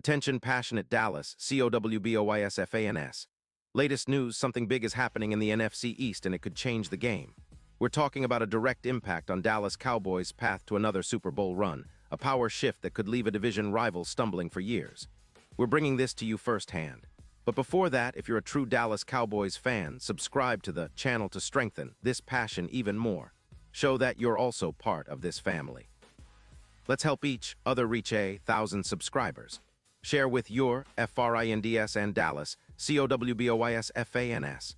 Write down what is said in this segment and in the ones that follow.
Attention passionate Dallas, Cowboys fans. Latest news, something big is happening in the NFC East and it could change the game. We're talking about a direct impact on Dallas Cowboys' path to another Super Bowl run, a power shift that could leave a division rival stumbling for years. We're bringing this to you firsthand. But before that, if you're a true Dallas Cowboys fan, subscribe to the channel to strengthen this passion even more. Show that you're also part of this family. Let's help each other reach 1,000 subscribers. Share with your friends and Dallas, Cowboys fans.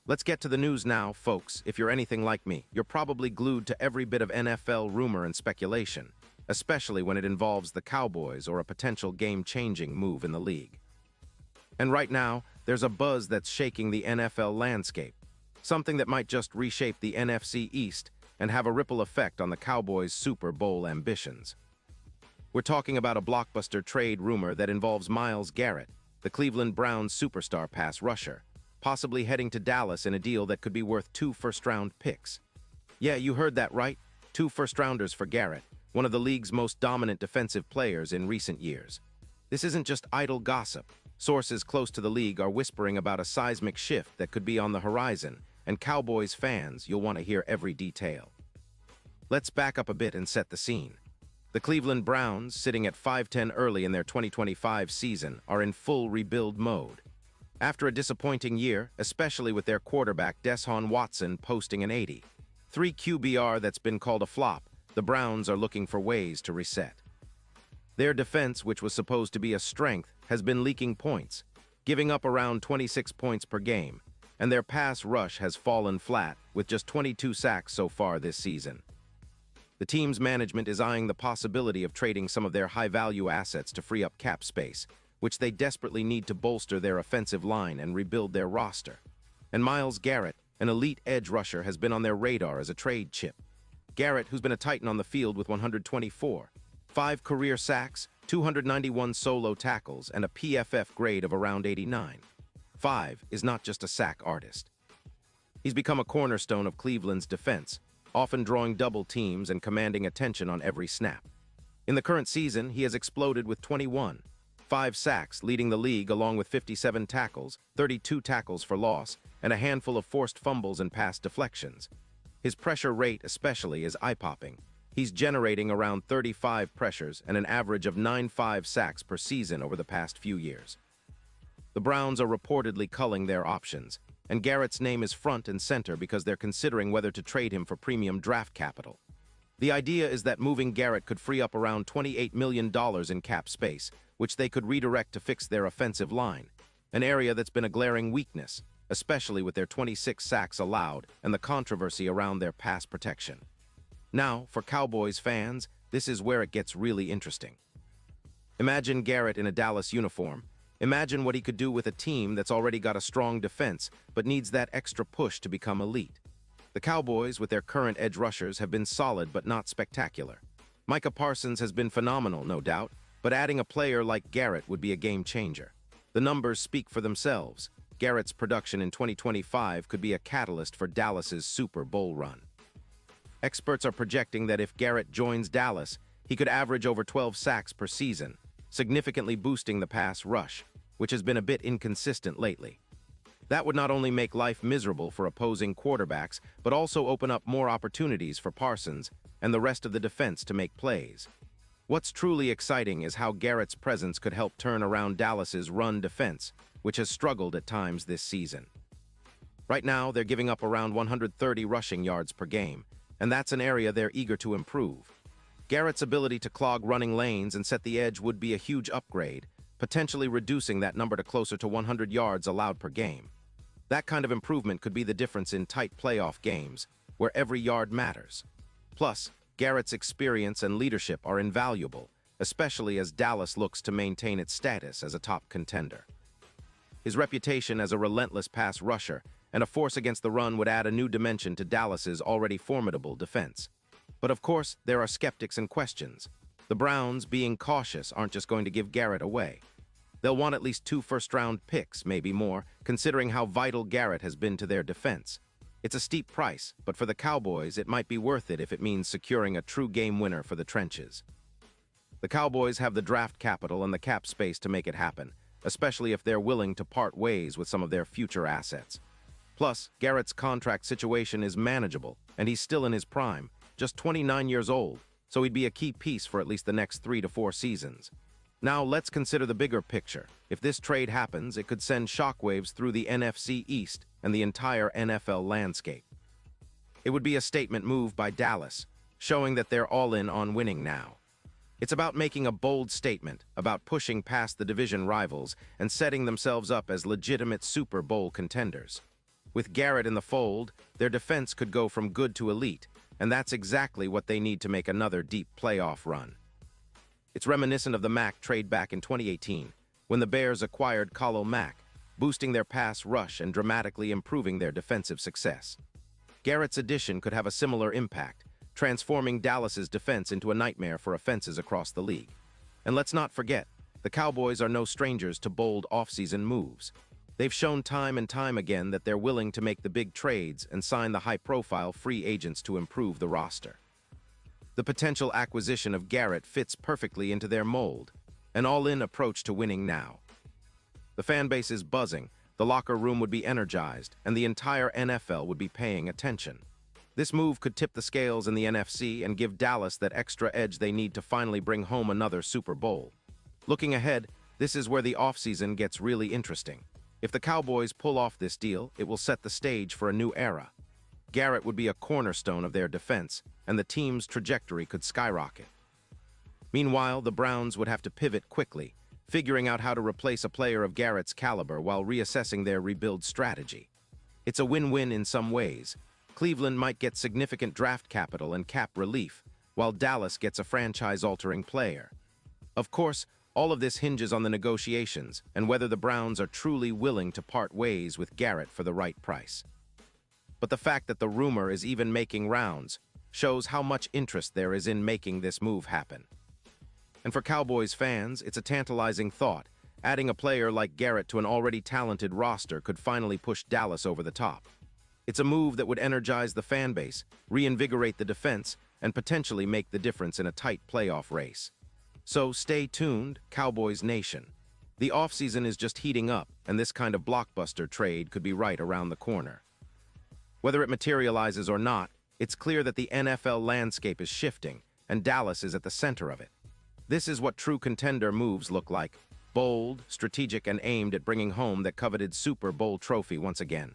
Let's get to the news now, folks. If you're anything like me, you're probably glued to every bit of NFL rumor and speculation, especially when it involves the Cowboys or a potential game-changing move in the league. And right now, there's a buzz that's shaking the NFL landscape, something that might just reshape the NFC East and have a ripple effect on the Cowboys' Super Bowl ambitions. We're talking about a blockbuster trade rumor that involves Myles Garrett, the Cleveland Browns superstar pass rusher, possibly heading to Dallas in a deal that could be worth 2 first-round picks. Yeah, you heard that right, 2 first-rounders for Garrett, one of the league's most dominant defensive players in recent years. This isn't just idle gossip. Sources close to the league are whispering about a seismic shift that could be on the horizon, and Cowboys fans, you'll want to hear every detail. Let's back up a bit and set the scene. The Cleveland Browns, sitting at 5-10 early in their 2025 season, are in full rebuild mode. After a disappointing year, especially with their quarterback Deshaun Watson posting an 83 QBR that's been called a flop, the Browns are looking for ways to reset. Their defense, which was supposed to be a strength, has been leaking points, giving up around 26 points per game, and their pass rush has fallen flat, with just 22 sacks so far this season. The team's management is eyeing the possibility of trading some of their high-value assets to free up cap space, which they desperately need to bolster their offensive line and rebuild their roster. And Myles Garrett, an elite edge rusher, has been on their radar as a trade chip. Garrett, who's been a titan on the field with 124, 5 career sacks, 291 solo tackles, and a PFF grade of around 89. 5 is not just a sack artist. He's become a cornerstone of Cleveland's defense, often drawing double teams and commanding attention on every snap. In the current season, he has exploded with 5 sacks, leading the league along with 57 tackles, 32 tackles for loss, and a handful of forced fumbles and pass deflections. His pressure rate especially is eye-popping. He's generating around 35 pressures and an average of 9.5 sacks per season over the past few years. The Browns are reportedly culling their options, and Garrett's name is front and center because they're considering whether to trade him for premium draft capital. The idea is that moving Garrett could free up around $28 million in cap space, which they could redirect to fix their offensive line, an area that's been a glaring weakness, especially with their 26 sacks allowed and the controversy around their pass protection. Now, for Cowboys fans, this is where it gets really interesting. Imagine Garrett in a Dallas uniform. Imagine what he could do with a team that's already got a strong defense but needs that extra push to become elite. The Cowboys, with their current edge rushers, have been solid but not spectacular. Micah Parsons has been phenomenal, no doubt, but adding a player like Garrett would be a game changer. The numbers speak for themselves. Garrett's production in 2025 could be a catalyst for Dallas's Super Bowl run. Experts are projecting that if Garrett joins Dallas, he could average over 12 sacks per season, significantly boosting the pass rush, which has been a bit inconsistent lately. That would not only make life miserable for opposing quarterbacks, but also open up more opportunities for Parsons and the rest of the defense to make plays. What's truly exciting is how Garrett's presence could help turn around Dallas's run defense, which has struggled at times this season. Right now, they're giving up around 130 rushing yards per game, and that's an area they're eager to improve. Garrett's ability to clog running lanes and set the edge would be a huge upgrade, potentially reducing that number to closer to 100 yards allowed per game. That kind of improvement could be the difference in tight playoff games, where every yard matters. Plus, Garrett's experience and leadership are invaluable, especially as Dallas looks to maintain its status as a top contender. His reputation as a relentless pass rusher and a force against the run would add a new dimension to Dallas's already formidable defense. But of course, there are skeptics and questions. The Browns, being cautious, aren't just going to give Garrett away. They'll want at least 2 first-round picks, maybe more, considering how vital Garrett has been to their defense. It's a steep price, but for the Cowboys, it might be worth it if it means securing a true game winner for the trenches. The Cowboys have the draft capital and the cap space to make it happen, especially if they're willing to part ways with some of their future assets. Plus, Garrett's contract situation is manageable, and he's still in his prime, just 29 years old, so he'd be a key piece for at least the next 3 to 4 seasons. Now, let's consider the bigger picture. If this trade happens, it could send shockwaves through the NFC East and the entire NFL landscape. It would be a statement move by Dallas, showing that they're all in on winning now. It's about making a bold statement, about pushing past the division rivals and setting themselves up as legitimate Super Bowl contenders. With Garrett in the fold, their defense could go from good to elite, and that's exactly what they need to make another deep playoff run. It's reminiscent of the Mack trade back in 2018, when the Bears acquired Khalil Mack, boosting their pass rush and dramatically improving their defensive success. Garrett's addition could have a similar impact, transforming Dallas's defense into a nightmare for offenses across the league. And let's not forget, the Cowboys are no strangers to bold offseason moves. They've shown time and time again that they're willing to make the big trades and sign the high-profile free agents to improve the roster. The potential acquisition of Garrett fits perfectly into their mold, an all-in approach to winning now. The fan base is buzzing, the locker room would be energized, and the entire NFL would be paying attention. This move could tip the scales in the NFC and give Dallas that extra edge they need to finally bring home another Super Bowl. Looking ahead, this is where the offseason gets really interesting. If the Cowboys pull off this deal, it will set the stage for a new era. Garrett would be a cornerstone of their defense, and the team's trajectory could skyrocket. Meanwhile, the Browns would have to pivot quickly, figuring out how to replace a player of Garrett's caliber while reassessing their rebuild strategy. It's a win-win in some ways. Cleveland might get significant draft capital and cap relief, while Dallas gets a franchise-altering player. Of course, all of this hinges on the negotiations and whether the Browns are truly willing to part ways with Garrett for the right price. But the fact that the rumor is even making rounds shows how much interest there is in making this move happen. And for Cowboys fans, it's a tantalizing thought. Adding a player like Garrett to an already talented roster could finally push Dallas over the top. It's a move that would energize the fan base, reinvigorate the defense, and potentially make the difference in a tight playoff race. So stay tuned, Cowboys Nation. The offseason is just heating up, and this kind of blockbuster trade could be right around the corner. Whether it materializes or not, it's clear that the NFL landscape is shifting, and Dallas is at the center of it. This is what true contender moves look like: bold, strategic, and aimed at bringing home that coveted Super Bowl trophy once again.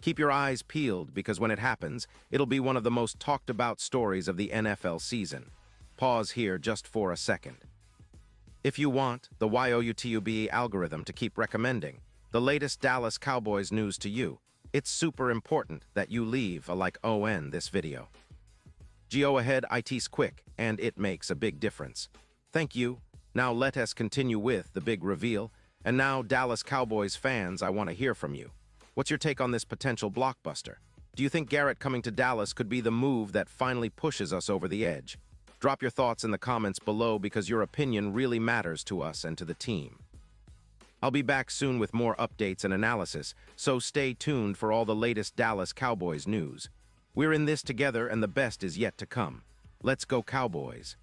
Keep your eyes peeled, because when it happens, it'll be one of the most talked about stories of the NFL season. Pause here just for a second. If you want the YouTube algorithm to keep recommending the latest Dallas Cowboys news to you, it's super important that you leave a like on this video. Go ahead, it's quick, and it makes a big difference. Thank you. Now let us continue with the big reveal. And now, Dallas Cowboys fans, I want to hear from you. What's your take on this potential blockbuster? Do you think Garrett coming to Dallas could be the move that finally pushes us over the edge? Drop your thoughts in the comments below, because your opinion really matters to us and to the team. I'll be back soon with more updates and analysis, so stay tuned for all the latest Dallas Cowboys news. We're in this together, and the best is yet to come. Let's go, Cowboys.